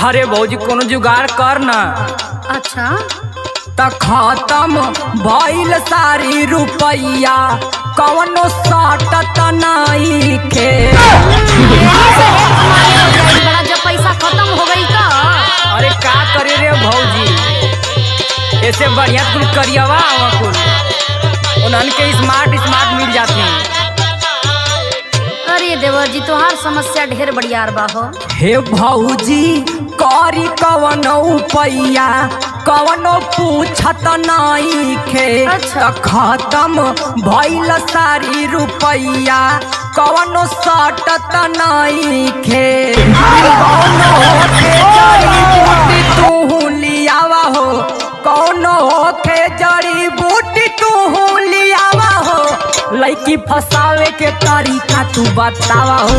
अरे भौजी कोनो जुगाड़ कर ना। अच्छा त खत्म भइल सारी रुपैया कवनो साटत नहीं खे। बड़ा जब पैसा खत्म हो गई तो अरे का करे रे भौजी, ऐसे बढ़िया कुल करियवा कुल उन्हन के स्मार्ट मिल जाती। अरे देवर जी तोहार समस्या ढेर बढ़िया बा हो। हे भौजी करी कवनो पैया कवनो पूछत नहीं खे। अच्छा। त खत्म भइल सारी रुपैया कवनो सटत नहीं खे। कौनो के जड़ी बूटी तू लियावा हो, कौनो के जड़ी बूटी तू लियावा हो, लड़की फसावे के तरीका तू बतावा हो।